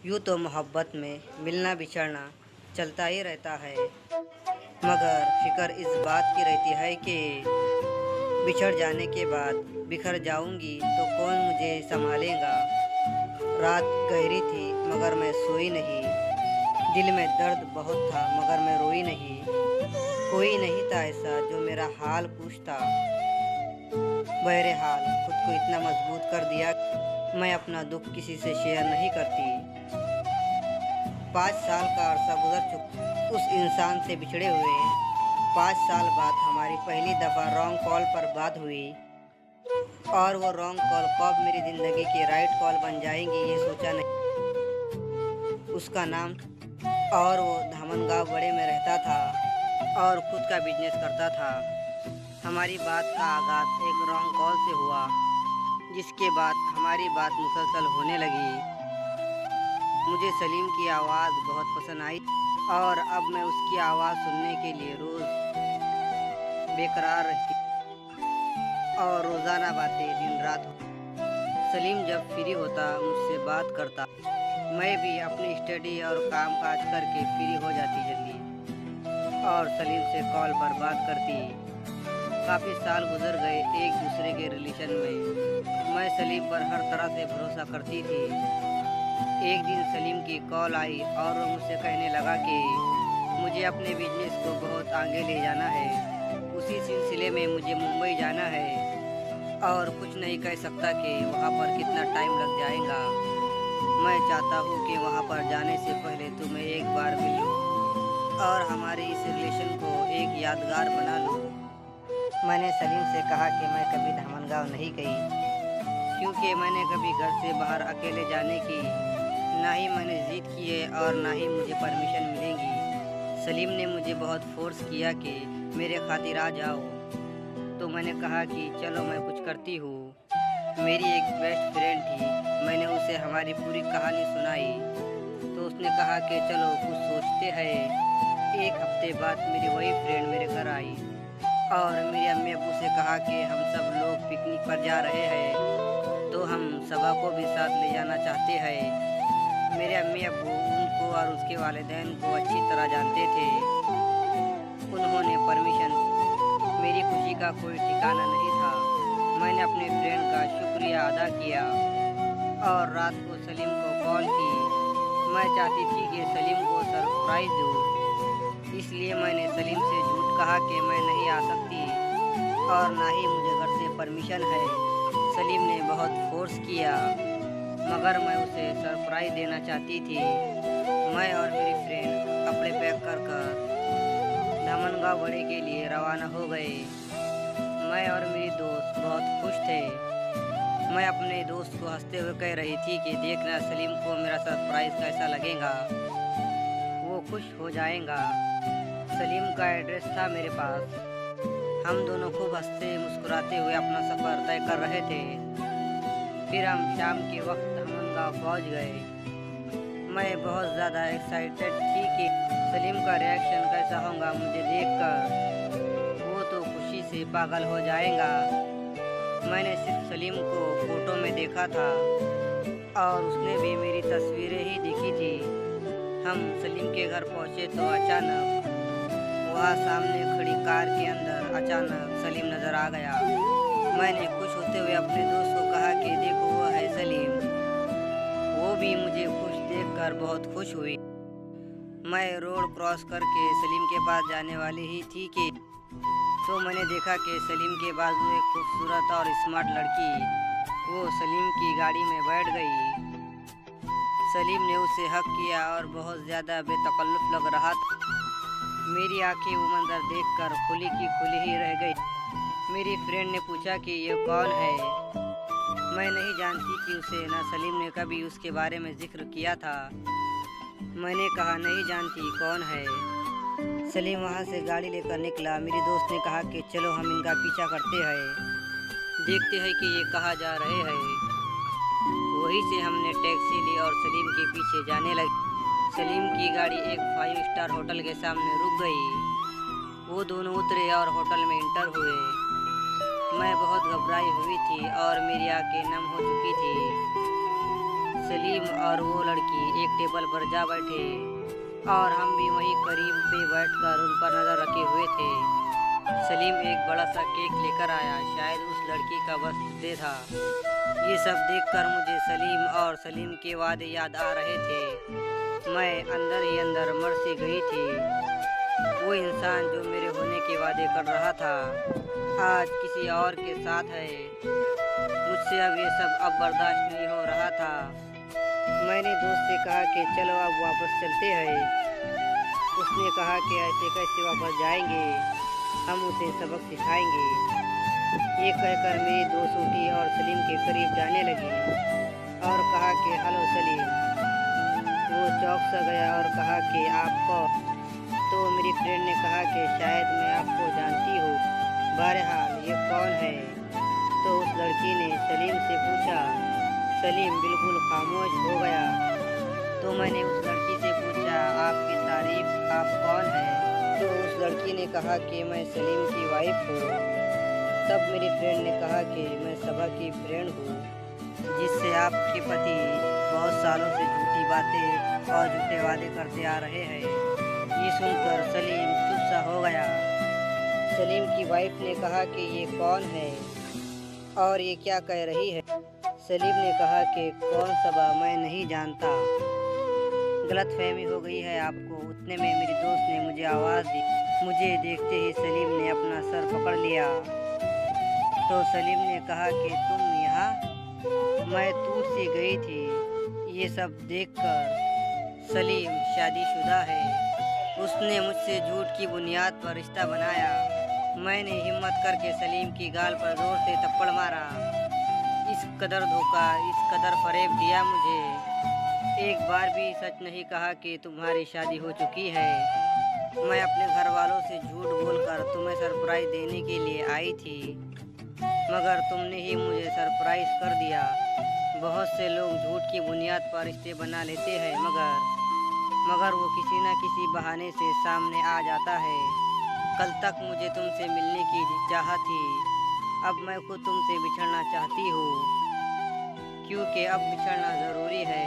यूँ तो मोहब्बत में मिलना बिछड़ना चलता ही रहता है, मगर फिक्र इस बात की रहती है कि बिछड़ जाने के बाद बिखर जाऊंगी तो कौन मुझे संभालेगा। रात गहरी थी मगर मैं सोई नहीं, दिल में दर्द बहुत था मगर मैं रोई नहीं। कोई नहीं था ऐसा जो मेरा हाल पूछता। बहरहाल खुद को इतना मजबूत कर दिया, मैं अपना दुख किसी से शेयर नहीं करती। 5 साल का अरसा गुजर चुका उस इंसान से बिछड़े हुए। 5 साल बाद हमारी पहली दफ़ा रॉन्ग कॉल पर बात हुई, और वो रॉन्ग कॉल कब मेरी ज़िंदगी की राइट कॉल बन जाएंगी ये सोचा नहीं। उसका नाम और वो धामनगांव बड़े में रहता था और खुद का बिजनेस करता था। हमारी बात का आगाज़ एक रॉन्ग कॉल से हुआ, जिसके बाद हमारी बात मुसलसल होने लगी। मुझे सलीम की आवाज़ बहुत पसंद आई और अब मैं उसकी आवाज़ सुनने के लिए रोज़ बेकरार रहती और रोज़ाना बातें दिन रात हो। सलीम जब फ्री होता मुझसे बात करता, मैं भी अपनी स्टडी और काम काज करके फ्री हो जाती जल्दी और सलीम से कॉल पर बात करती। काफ़ी साल गुजर गए एक दूसरे के रिलेशन में। मैं सलीम पर हर तरह से भरोसा करती थी। एक दिन सलीम की कॉल आई और वो मुझसे कहने लगा कि मुझे अपने बिजनेस को बहुत आगे ले जाना है। उसी सिलसिले में मुझे मुंबई जाना है और कुछ नहीं कह सकता कि वहाँ पर कितना टाइम लग जाएगा। मैं चाहता हूँ कि वहाँ पर जाने से पहले तुम्हें एक बार मिल लूँ और हमारे इस रिलेशन को एक यादगार बना लूँ। मैंने सलीम से कहा कि मैं कभी धामनगांव नहीं गई, क्योंकि मैंने कभी घर से बाहर अकेले जाने की ना ही मैंने ज़िद की है और ना ही मुझे परमिशन मिलेगी। सलीम ने मुझे बहुत फोर्स किया कि मेरे खातिर आ जाओ, तो मैंने कहा कि चलो मैं कुछ करती हूँ। मेरी एक बेस्ट फ्रेंड थी, मैंने उसे हमारी पूरी कहानी सुनाई तो उसने कहा कि चलो कुछ सोचते हैं। एक हफ्ते बाद मेरी वही फ्रेंड मेरे घर आई और मेरी अम्मी अब्बू से कहा कि हम सब लोग पिकनिक पर जा रहे हैं, तो हम सबा को भी साथ ले जाना चाहते हैं। मेरे अम्मी अब्बू उनको और उसके वालिदैन को अच्छी तरह जानते थे। उन्होंने परमिशन। मेरी खुशी का कोई ठिकाना नहीं था। मैंने अपने फ्रेंड का शुक्रिया अदा किया और रात को सलीम को कॉल की। मैं चाहती थी कि सलीम को सरप्राइज़ दूँ, इसलिए मैंने सलीम से झूठ कहा कि मैं नहीं आ सकती और ना ही मुझे घर से परमिशन है। सलीम ने बहुत फोर्स किया, मगर मैं उसे सरप्राइज़ देना चाहती थी। मैं और मेरी फ्रेंड कपड़े पैक कर धामनगांव बड़े के लिए रवाना हो गए। मैं और मेरी दोस्त बहुत खुश थे। मैं अपने दोस्त को हंसते हुए कह रही थी कि देखना सलीम को मेरा सरप्राइज़ कैसा लगेगा, वो खुश हो जाएगा। सलीम का एड्रेस था मेरे पास। हम दोनों खूब हंसते मुस्कुराते हुए अपना सफ़र तय कर रहे थे। फिर हम शाम के वक्त धामनगांव पहुँच गए। मैं बहुत ज़्यादा एक्साइटेड थी कि सलीम का रिएक्शन कैसा होगा मुझे देखकर। वो तो खुशी से पागल हो जाएगा। मैंने सिर्फ सलीम को फ़ोटो में देखा था और उसने भी मेरी तस्वीरें ही देखी थी। हम सलीम के घर पहुँचे तो अचानक वहाँ सामने खड़ी कार के अंदर अचानक सलीम नज़र आ गया। मैंने खुश होते हुए अपने दोस्त को कहा कि देखो वो है सलीम। वो भी मुझे खुश देखकर बहुत खुश हुई। मैं रोड क्रॉस करके सलीम के पास जाने वाली ही थी कि तो मैंने देखा कि सलीम के बाजू एक खूबसूरत और स्मार्ट लड़की वो सलीम की गाड़ी में बैठ गई। सलीम ने उसे हक किया और बहुत ज़्यादा बेतकल्लुफ़ लग रहा था। मेरी आंखें वो मंजर देखकर खुली की खुली ही रह गई। मेरी फ्रेंड ने पूछा कि ये कौन है। मैं नहीं जानती थी उसे, ना सलीम ने कभी उसके बारे में जिक्र किया था। मैंने कहा नहीं जानती कौन है। सलीम वहाँ से गाड़ी लेकर निकला। मेरी दोस्त ने कहा कि चलो हम इनका पीछा करते हैं, देखते हैं कि ये कहाँ जा रहे हैं। वहीं से हमने टैक्सी ली और सलीम के पीछे जाने लगे। सलीम की गाड़ी एक 5 स्टार होटल के सामने रुक गई। वो दोनों उतरे और होटल में इंटर हुए। मैं बहुत घबराई हुई थी और मेरी आंखें नम हो चुकी थी। सलीम और वो लड़की एक टेबल पर जा बैठे और हम भी वहीं करीब पे बैठकर उन पर नज़र रखे हुए थे। सलीम एक बड़ा सा केक लेकर आया, शायद उस लड़की का बर्थडे था। ये सब देखकर मुझे सलीम और सलीम के वादे याद आ रहे थे। मैं अंदर ही अंदर मर सी गई थी। वो इंसान जो मेरे होने के वादे कर रहा था आज किसी और के साथ है। मुझसे अब ये सब बर्दाश्त नहीं हो रहा था। मैंने दोस्त से कहा कि चलो अब वापस चलते हैं। उसने कहा कि ऐसे कैसे वापस जाएंगे, हम उसे सबक सिखाएंगे। ये कहकर मेरी दोस्त उठी और सलीम के करीब जाने लगी और कहा कि हेलो सलीम। वो चौंक सा गया और कहा कि आपको, तो मेरी फ्रेंड ने कहा कि शायद मैं आपको जानती हूँ, बहरहाल ये कौन है। तो उस लड़की ने सलीम से पूछा। सलीम बिल्कुल खामोश हो गया। तो मैंने उस लड़की से पूछा, आपकी तारीफ, आप कौन हैं? तो उस लड़की ने कहा कि मैं सलीम की वाइफ हूँ। तब मेरी फ्रेंड ने कहा कि मैं सबा की फ्रेंड हूँ, जिससे आपके पति बहुत सालों से झूठी बातें और झूठे वादे करते आ रहे हैं। ये सुनकर सलीम चुप सा हो गया। सलीम की वाइफ ने कहा कि ये कौन है और ये क्या कह रही है? सलीम ने कहा कि कौन सबा, मैं नहीं जानता, गलतफहमी हो गई है आपको। उतने में मेरी दोस्त ने मुझे आवाज़ दी। मुझे देखते ही सलीम ने अपना सर पकड़ लिया। तो सलीम ने कहा कि तुम यहाँ? मैं टूट सी गई थी ये सब देखकर। सलीम शादीशुदा है। उसने मुझसे झूठ की बुनियाद पर रिश्ता बनाया। मैंने हिम्मत करके सलीम की गाल पर जोर से थप्पड़ मारा। इस कदर धोखा, इस कदर फरेब दिया मुझे। एक बार भी सच नहीं कहा कि तुम्हारी शादी हो चुकी है। मैं अपने घर वालों से झूठ बोलकर तुम्हें सरप्राइज देने के लिए आई थी, मगर तुमने ही मुझे सरप्राइज कर दिया। बहुत से लोग झूठ की बुनियाद पर रिश्ते बना लेते हैं, मगर वो किसी न किसी बहाने से सामने आ जाता है। कल तक मुझे तुमसे मिलने की चाहत थी, अब मैं खुद तुमसे बिछड़ना चाहती हूँ, क्योंकि अब बिछड़ना ज़रूरी है।